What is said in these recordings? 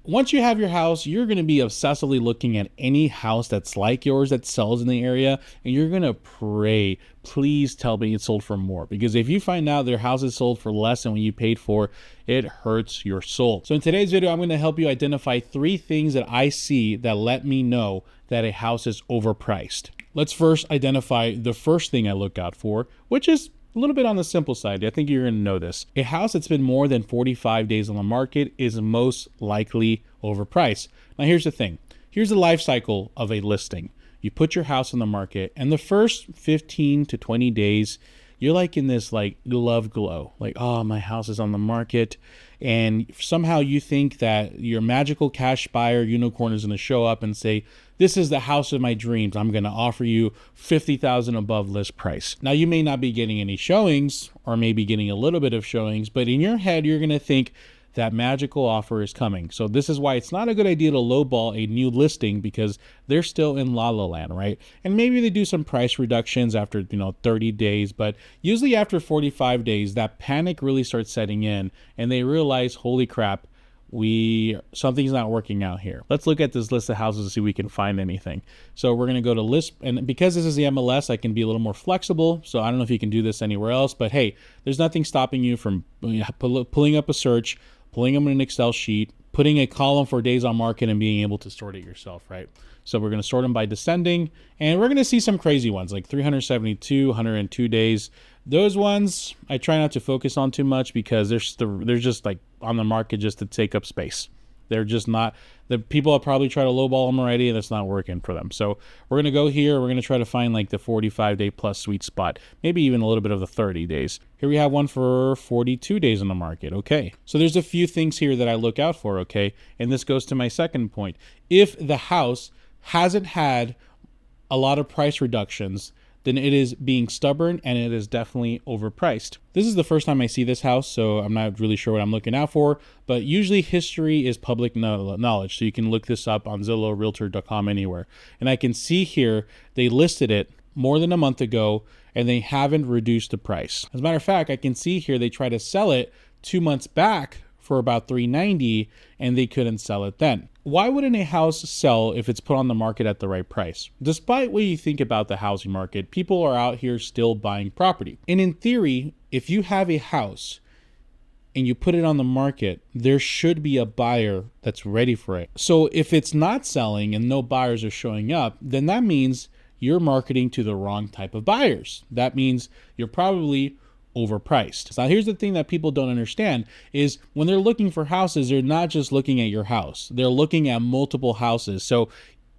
once you have your house, you're going to be obsessively looking at any house that's like yours that sells in the area, and you're going to pray, please tell me it's sold for more. Because if you find out their house is sold for less than what you paid for, it hurts your soul. So in today's video, I'm going to help you identify 3 things that I see that let me know that a house is overpriced. Let's first identify the first thing I look out for, which is a little bit on the simple side. I think you're going to know this. A house that's been more than 45 days on the market is most likely overpriced. Now, here's the thing. Here's the life cycle of a listing. You put your house on the market, and the first 15 to 20 days, you're like in this like love glow. Like, oh, my house is on the market. And somehow you think that your magical cash buyer unicorn is going to show up and say, this is the house of my dreams. I'm going to offer you $50,000 above list price. Now, you may not be getting any showings or maybe getting a little bit of showings, but in your head, you're going to think that magical offer is coming. So this is why it's not a good idea to lowball a new listing, because they're still in la la land, right? And maybe they do some price reductions after 30 days, but usually after 45 days, that panic really starts setting in and they realize, holy crap, something's not working out here. Let's look at this list of houses to see if we can find anything. So we're going to go to list, and because this is the MLS, I can be a little more flexible. So I don't know if you can do this anywhere else, but hey, there's nothing stopping you from pulling up a search, pulling them in an Excel sheet, putting a column for days on market and being able to sort it yourself, right? So we're going to sort them by descending, and we're going to see some crazy ones like 372, 102 days. Those ones I try not to focus on too much because they're just like on the market just to take up space. They're just not, the people have probably tried to lowball them already and it's not working for them. So we're going to go here. We're going to try to find like the 45-day plus sweet spot, maybe even a little bit of the 30 days. Here we have one for 42 days on the market. Okay. So there's a few things here that I look out for. Okay. And this goes to my second point. If the house hasn't had a lot of price reductions, then it is being stubborn and it is definitely overpriced. This is the first time I see this house, so I'm not really sure what I'm looking out for, but usually history is public knowledge. So you can look this up on Zillow, Realtor.com, anywhere. And I can see here, they listed it more than a month ago and they haven't reduced the price. As a matter of fact, I can see here, they tried to sell it 2 months back for about $390 and they couldn't sell it then. Why wouldn't a house sell if it's put on the market at the right price? Despite what you think about the housing market, people are out here still buying property. And in theory, if you have a house and you put it on the market, there should be a buyer that's ready for it. So if it's not selling and no buyers are showing up, then that means you're marketing to the wrong type of buyers. That means you're probably overpriced. So here's the thing that people don't understand is when they're looking for houses, they're not just looking at your house. They're looking at multiple houses. So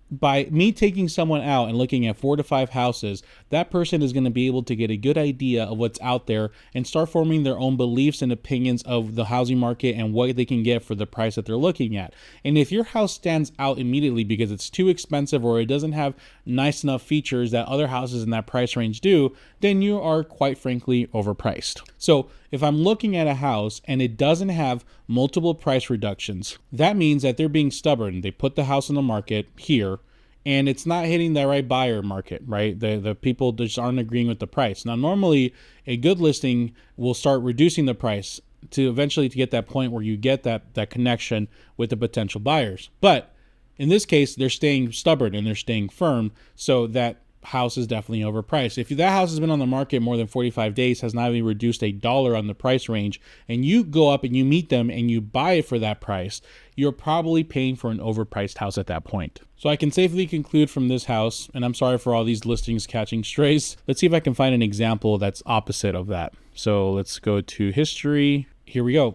by me taking someone out and looking at 4 to 5 houses, that person is going to be able to get a good idea of what's out there and start forming their own beliefs and opinions of the housing market and what they can get for the price that they're looking at. And if your house stands out immediately because it's too expensive or it doesn't have nice enough features that other houses in that price range do, then you are quite frankly overpriced. So if I'm looking at a house and it doesn't have multiple price reductions, that means that they're being stubborn. They put the house on the market here and it's not hitting the right buyer market, right? The people just aren't agreeing with the price. Now, normally a good listing will start reducing the price to eventually to get that point where you get that connection with the potential buyers. But in this case, they're staying stubborn and they're staying firm, so that house is definitely overpriced. If that house has been on the market more than 45 days, has not even reduced $1 on the price range, and you go up and you meet them and you buy it for that price, you're probably paying for an overpriced house at that point. So I can safely conclude from this house, and I'm sorry for all these listings catching strays. Let's see if I can find an example that's opposite of that. So let's go to history. Here we go.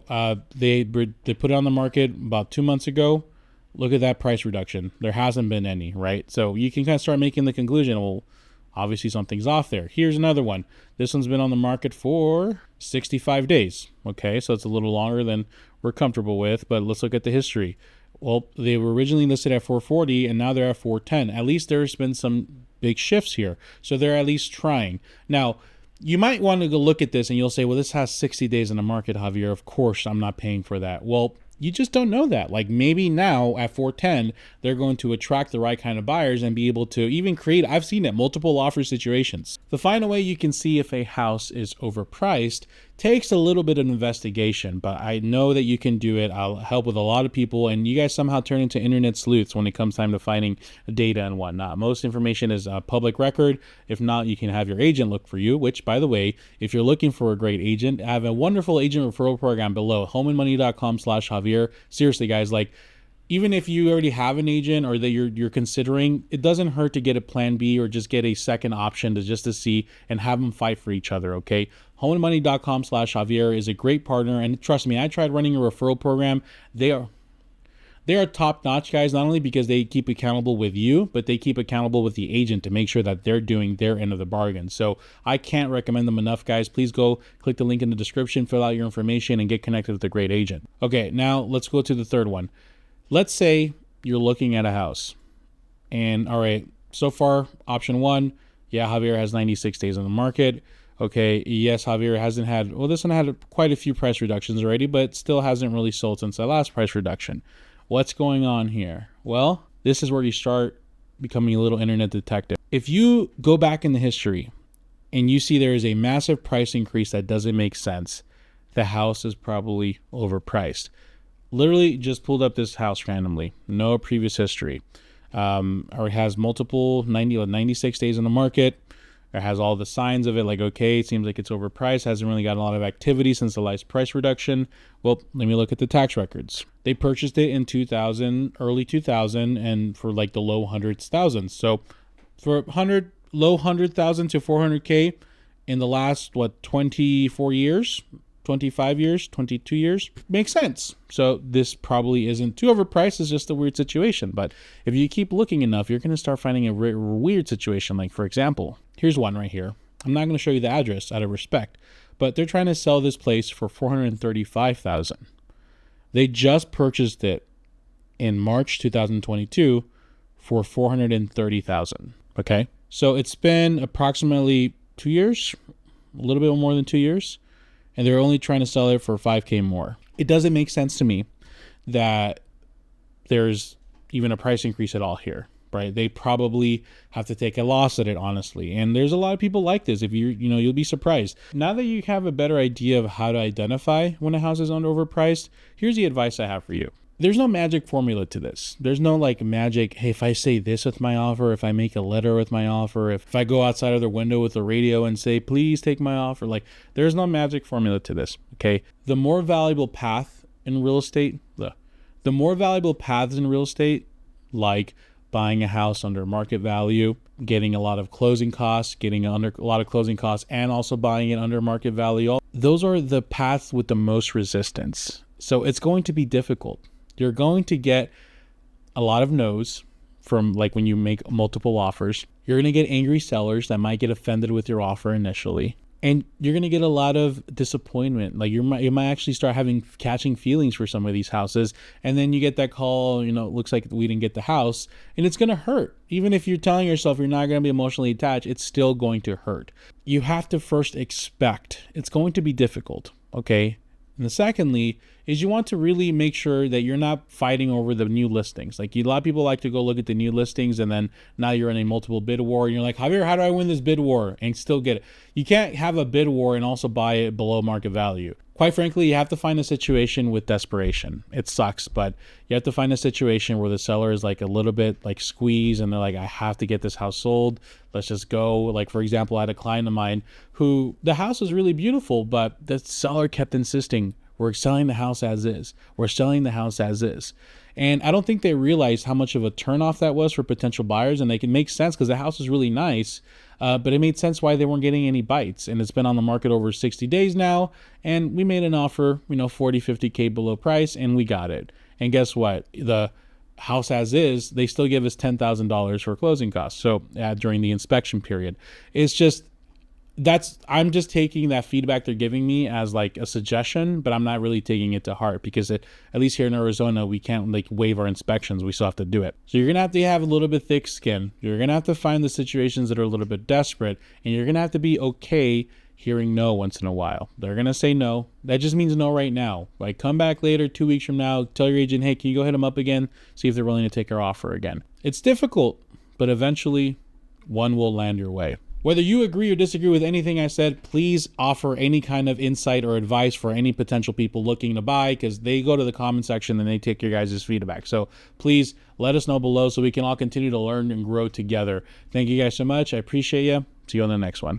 They put it on the market about 2 months ago. Look at that price reduction. There hasn't been any, right? So you can kind of start making the conclusion, well, obviously something's off there. Here's another one. This one's been on the market for 65 days. Okay, so it's a little longer than we're comfortable with, but let's look at the history. Well, they were originally listed at 440 and now they're at 410. At least there's been some big shifts here. So they're at least trying. Now, you might want to go look at this and you'll say, well, this has 60 days in the market, Javier. Of course, I'm not paying for that. Well, you just don't know that. Like maybe now at 410, they're going to attract the right kind of buyers and be able to even create, I've seen it, multiple offer situations. The final way you can see if a house is overpriced Takes a little bit of investigation, but I know that you can do it. I'll help with a lot of people, and you guys somehow turn into internet sleuths when it comes time to finding data and whatnot. Most information is public record. If not, you can have your agent look for you, which, by the way, if you're looking for a great agent, I have a wonderful agent referral program below, homeandmoney.com/Javier. Seriously, guys, like, even if you already have an agent or that you're considering, it doesn't hurt to get a plan B or just get a second option to see and have them fight for each other, okay? Homeandmoney.com/Javier is a great partner, and trust me, I tried running a referral program. They are top notch, guys, not only because they keep accountable with you, but they keep accountable with the agent to make sure that they're doing their end of the bargain. So I can't recommend them enough, guys. Please go click the link in the description, fill out your information, and get connected with a great agent. Okay, now let's go to the third one. Let's say you're looking at a house, and all right, so far, option one, yeah, Javier has 96 days on the market. Okay, yes, Javier hasn't had, well, this one had quite a few price reductions already, but still hasn't really sold since the last price reduction. What's going on here? Well, this is where you start becoming a little internet detective. If you go back in the history and you see there is a massive price increase that doesn't make sense, the house is probably overpriced. Literally just pulled up this house randomly, no previous history. Or it has multiple 96 days on the market. It has all the signs of it, like, okay, it seems like it's overpriced, hasn't really got a lot of activity since the last price reduction. Well, let me look at the tax records. They purchased it in 2000, early 2000, and for like the low hundreds thousands. So for low 100,000 to 400K in the last, 24 years, 25 years, 22 years, makes sense. So this probably isn't too overpriced. It's just a weird situation. But if you keep looking enough, you're going to start finding a weird situation. Like, for example, here's one right here. I'm not going to show you the address out of respect, but they're trying to sell this place for $435,000. They just purchased it in March 2022 for $430,000. Okay. So it's been approximately 2 years, a little bit more than 2 years. And they're only trying to sell it for $5K more. It doesn't make sense to me that there's even a price increase at all here, right? They probably have to take a loss at it, honestly. And there's a lot of people like this. If you'll be surprised. Now that you have a better idea of how to identify when a house is overpriced, here's the advice I have for you. There's no magic formula to this. There's no like magic, hey, if I say this with my offer, if I make a letter with my offer, if I go outside of the window with the radio and say, please take my offer, like, there's no magic formula to this, okay? The more valuable path in real estate, the more valuable paths in real estate, like buying a house under market value, getting a lot of closing costs, and also buying it under market value, those are the paths with the most resistance. So it's going to be difficult. You're going to get a lot of no's from, like, when you make multiple offers. You're going to get angry sellers that might get offended with your offer initially. And you're going to get a lot of disappointment. Like, you might actually start catching feelings for some of these houses. And then you get that call, it looks like we didn't get the house. And it's going to hurt. Even if you're telling yourself you're not going to be emotionally attached, it's still going to hurt. You have to first expect it's going to be difficult, okay? And secondly is you want to really make sure that you're not fighting over the new listings. Like, a lot of people like to go look at the new listings, and then now you're in a multiple bid war, and you're like, Javier, how do I win this bid war and still get it? You can't have a bid war and also buy it below market value. Quite frankly, you have to find a situation with desperation. It sucks, but you have to find a situation where the seller is like a little bit like squeezed, and they're like, I have to get this house sold. Let's just go. Like, for example, I had a client of mine who, the house was really beautiful, but the seller kept insisting, we're selling the house as is. We're selling the house as is. And I don't think they realized how much of a turnoff that was for potential buyers. And they can make sense because the house is really nice, but it made sense why they weren't getting any bites. And it's been on the market over 60 days now. And we made an offer, 40, 50K below price, and we got it. And guess what? The house as is, they still give us $10,000 for closing costs. So during the inspection period, it's just, I'm just taking that feedback they're giving me as like a suggestion, but I'm not really taking it to heart because at least here in Arizona, we can't like waive our inspections. We still have to do it. So you're going to have a little bit thick skin. You're going to have to find the situations that are a little bit desperate, and you're going to have to be okay hearing no once in a while. They're going to say no. That just means no right now. Like, come back later, 2 weeks from now, tell your agent, hey, can you go hit them up again? See if they're willing to take our offer again. It's difficult, but eventually one will land your way. Whether you agree or disagree with anything I said, please offer any kind of insight or advice for any potential people looking to buy, because they go to the comment section and they take your guys' feedback. So please let us know below so we can all continue to learn and grow together. Thank you guys so much. I appreciate you. See you on the next one.